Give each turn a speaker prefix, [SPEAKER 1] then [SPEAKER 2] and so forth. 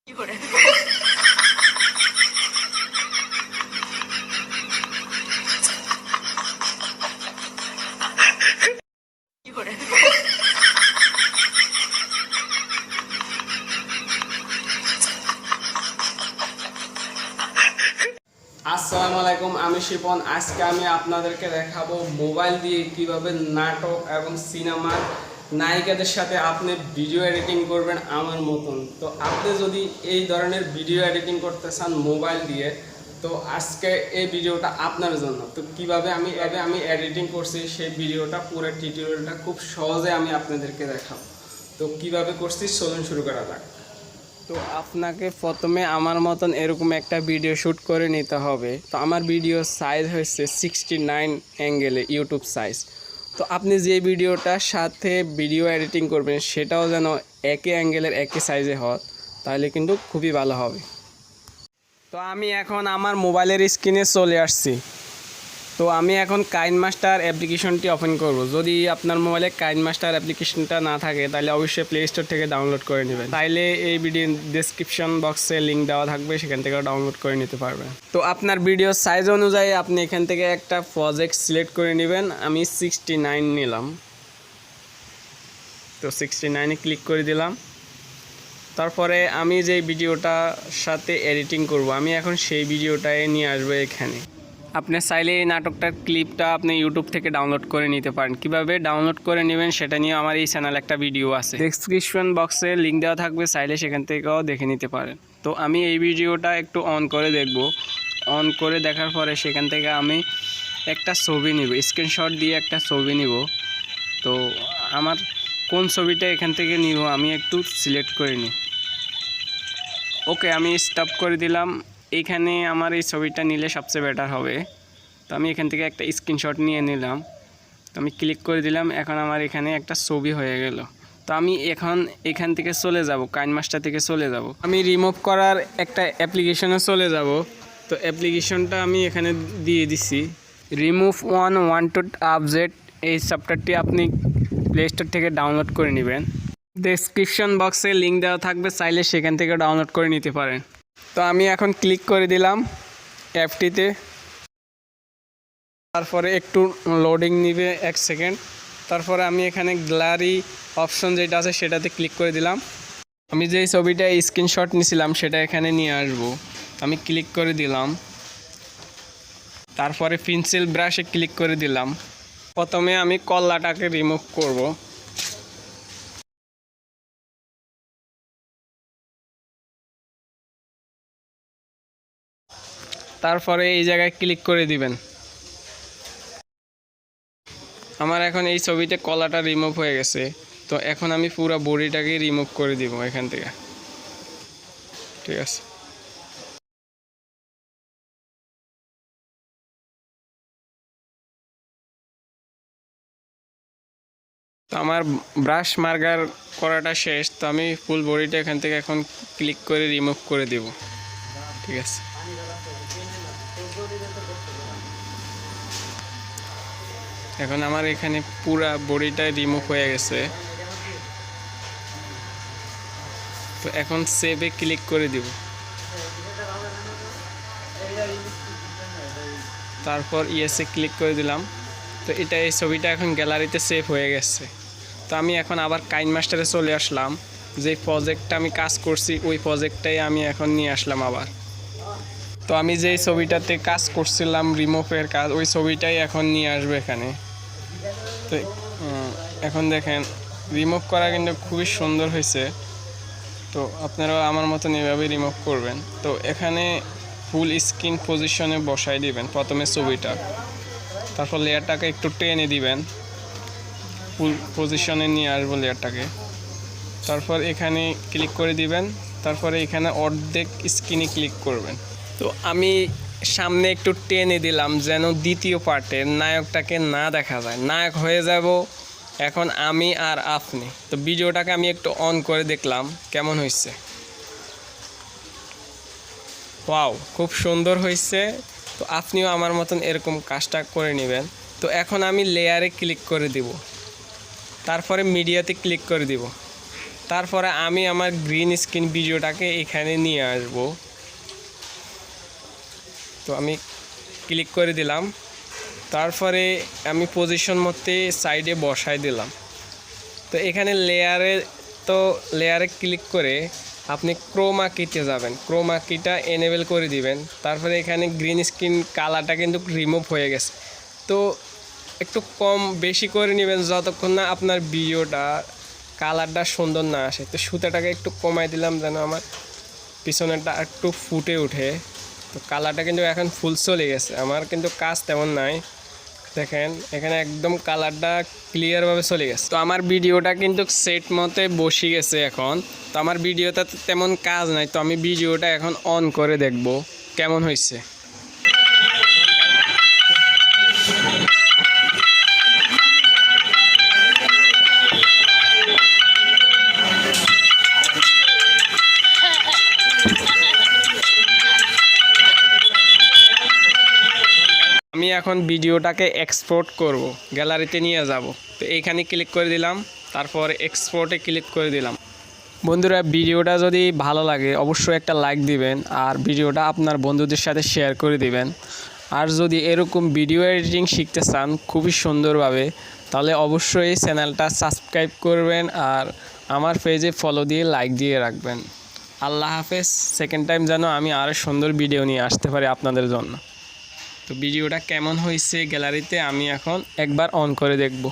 [SPEAKER 1] আসসালামু আলাইকুম, আমি শিপন। আজকে আমি আপনাদেরকে দেখাবো মোবাইল দিয়ে কিভাবে নাটক এবং সিনেমার নায়িকাদের সাথে আপনি ভিডিও এডিটিং করবেন আমার মতন। তো আপনি যদি এই ধরনের ভিডিও এডিটিং করতে চান মোবাইল দিয়ে, তো আজকে এই ভিডিওটা আপনার জন্য। তো কিভাবে আমি এডিটিং করছি সেই ভিডিওটা পুরো টিউটোরিয়ালটা খুব সহজে আমি আপনাদেরকে দেখাবো। তো কিভাবে করছি চলুন শুরু করা যাক। তো আপনাকে প্রথমে আমার মতন এরকম একটা ভিডিও শ্যুট করে নিতে হবে। তো আমার ভিডিও সাইজ হচ্ছে 69 অ্যাঙ্গেলে ইউটিউব সাইজ। তো আপনি যে ভিডিওটার সাথে ভিডিও এডিটিং করবেন সেটাও যেন একই অ্যাঙ্গেলের একই সাইজে হয়, তাহলে কিন্তু খুবই ভালো হবে। তো আমি এখন আমার মোবাইলের স্ক্রিনে চলে আসছি। তো আমি এখন কাইনমাস্টার অ্যাপ্লিকেশনটি ওপেন করব। যদি আপনার মোবাইলে কাইনমাস্টার অ্যাপ্লিকেশনটা না থাকে তাহলে অবশ্যই প্লে স্টোর থেকে ডাউনলোড করে নেবেন। তাইলে এই ভিডিও ডেসক্রিপশন বক্সে লিঙ্ক দেওয়া থাকবে, সেখান থেকে ডাউনলোড করে নিতে পারবেন। তো আপনার ভিডিও সাইজ অনুযায়ী আপনি এখান থেকে একটা প্রজেক্ট সিলেক্ট করে নেবেন। আমি 69 নিলাম, তো 69-এ ক্লিক করে দিলাম। তারপরে আমি যে ভিডিওটার সাথে এডিটিং করব, আমি এখন সেই ভিডিওটাই নিয়ে আসবো এখানে। আপনি চাইলে এই নাটকটার ক্লিপটা আপনি ইউটিউব থেকে ডাউনলোড করে নিতে পারেন। কিভাবে ডাউনলোড করে নেবেন সেটা নিয়ে আমার এই চ্যানেলে একটা ভিডিও আছে, ডেসক্রিপশন বক্সে লিঙ্ক দেওয়া থাকবে, চাইলে সেখান থেকেও দেখে নিতে পারেন। তো আমি এই ভিডিওটা একটু অন করে দেখব। অন করে দেখার পরে সেখান থেকে আমি একটা ছবি নিব, স্ক্রিনশট দিয়ে একটা ছবি নিব। তো আমার কোন ছবিটা এখান থেকে নিব আমি একটু সিলেক্ট করে নিই। ওকে, আমি স্টপ করে দিলাম। এইখানে আমার এই ছবিটা নিলে সবচেয়ে বেটার হবে। তো আমি এখান থেকে একটা স্ক্রিনশট নিয়ে নিলাম। তো আমি ক্লিক করে দিলাম। এখন আমার এখানে একটা ছবি হয়ে গেল। তো আমি এখন এখান থেকে চলে যাব, কাইনমাস্টার থেকে চলে যাব। আমি রিমুভ করার একটা অ্যাপ্লিকেশনে চলে যাব। তো অ্যাপ্লিকেশনটা আমি এখানে দিয়ে দিছি, রিমুভ ওয়ান্টেড অবজেক্ট। এই সফটওয়্যারটি আপনি প্লে স্টোর থেকে ডাউনলোড করে নেবেন। ডেসক্রিপশন বক্সে লিঙ্ক দেওয়া থাকবে, চাইলে সেখান থেকে ডাউনলোড করে নিতে পারেন। তো আমি এখন ক্লিক করে দিলাম অ্যাপটিতে। তারপরে একটু লোডিং নিবে 1 সেকেন্ড। তারপরে আমি এখানে গ্যালারি অপশন যেটা আছে সেটাতে ক্লিক করে দিলাম। আমি যেই ছবিটা স্ক্রিনশট নিয়েছিলাম সেটা এখানে নিয়ে আসব। আমি ক্লিক করে দিলাম। তারপরে পেন্সিল ব্রাশে ক্লিক করে দিলাম। প্রথমে আমি কল্লাটাকে রিমুভ করব। তারপরে এই জায়গায় ক্লিক করে দিবেন। আমার এখন এই ছবিতে কলাটা রিমুভ হয়ে গেছে। তো এখন আমি পুরো বডিটাকে রিমুভ করে দিব এখান থেকে। ঠিক আছে, তো আমার ব্রাশ মার্কার করাটা শেষ। তো আমি ফুল বডিটা এখান থেকে এখন ক্লিক করে রিমুভ করে দেব। ঠিক আছে, এখন আমার এখানে পুরা বডিটা রিমুভ হয়ে গেছে। তো এখন সেভে ক্লিক করে দিব। তারপর ইয়েসে ক্লিক করে দিলাম। তো এই ছবিটা এখন গ্যালারিতে সেভ হয়ে গেছে। তো আমি এখন আবার কাইনমাস্টারে চলে আসলাম। যে প্রজেক্টটা আমি কাজ করছি ওই প্রজেক্টটাই আমি এখন নিয়ে আসলাম আবার। তো আমি যেই ছবিটাতে কাজ করছিলাম রিমুভের কাজ, ওই ছবিটাই এখন নিয়ে আসবো এখানে। তো এখন দেখেন রিমুভ করা কিন্তু খুবই সুন্দর হয়েছে। তো আপনারাও আমার মতন এভাবে রিমুভ করবেন। তো এখানে ফুল স্ক্রিন পজিশনে বসাই দিবেন প্রথমে ছবিটা। তারপর লেয়ারটাকে একটু টেনে দিবেন, ফুল পজিশনে নিয়ে আসবো লেয়ারটাকে। তারপর এখানে ক্লিক করে দিবেন। তারপরে এখানে অর্ধেক স্ক্রিনে ক্লিক করবেন। তো আমি সামনে একটু টেনে দিলাম যেন দ্বিতীয় পার্টের নায়কটাকে না দেখা যায়, নায়ক হয়ে যাব এখন আমি আর আপনি। তো ভিডিওটাকে আমি একটু অন করে দেখলাম কেমন হয়েছে। ওয়াও, খুব সুন্দর হয়েছে। তো আপনিও আমার মতন এরকম কাজটা করে নেবেন। তো এখন আমি লেয়ারে ক্লিক করে দিব, তারপরে মিডিয়াতে ক্লিক করে দিব। তারপরে আমি আমার গ্রিন স্ক্রিন ভিডিওটাকে এখানে নিয়ে আসব। তো আমি ক্লিক করে দিলাম, তারপরে আমি পজিশন মতে সাইডে বসাই দিলাম। তো এখানে লেয়ারে ক্লিক করে আপনি ক্রোমা কিতে যাবেন, ক্রোমা কিটা এনেবেল করে দিবেন। তারপরে এখানে গ্রিন স্ক্রিন কালারটা কিন্তু রিমুভ হয়ে গেছে। তো একটু কম বেশি করে নেবেন যতক্ষণ না আপনার ভিডিওটা কালারটা সুন্দর না আসে। তো সুতাটাকে একটু কমাই দিলাম যেন আমার পিছনেরটা একটু ফুটে ওঠে। তো কালারটা কিন্তু এখন ফুল চলে গেছে, আমার কিন্তু কাজ তেমন নাই। দেখেন এখানে একদম কালারটা ক্লিয়ারভাবে চলে গেছে। তো আমার ভিডিওটা কিন্তু সেট মতে বসে গেছে এখন। তো আমার ভিডিওতে তেমন কাজ নাই, তো আমি ভিডিওটা এখন অন করে দেখব কেমন হয়েছে। আমি এখন ভিডিওটাকে এক্সপোর্ট করব, গ্যালারিতে নিয়ে যাব। তো এইখানে ক্লিক করে দিলাম, তারপর এক্সপোর্টে ক্লিক করে দিলাম। বন্ধুরা, ভিডিওটা যদি ভালো লাগে অবশ্যই একটা লাইক দিবেন, আর ভিডিওটা আপনার বন্ধুদের সাথে শেয়ার করে দিবেন। আর যদি এরকম ভিডিও এডিটিং শিখতে চান খুবই সুন্দরভাবে, তাহলে অবশ্যই চ্যানেলটা সাবস্ক্রাইব করবেন আর আমার পেজে ফলো দিয়ে লাইক দিয়ে রাখবেন। আল্লাহ হাফেজ। সেকেন্ড টাইম যেন আমি আরও সুন্দর ভিডিও নিয়ে আসতে পারি আপনাদের জন্য। তো ভিডিওটা কেমন হয়েছে গ্যালারিতে আমি এখন একবার অন করে দেখব।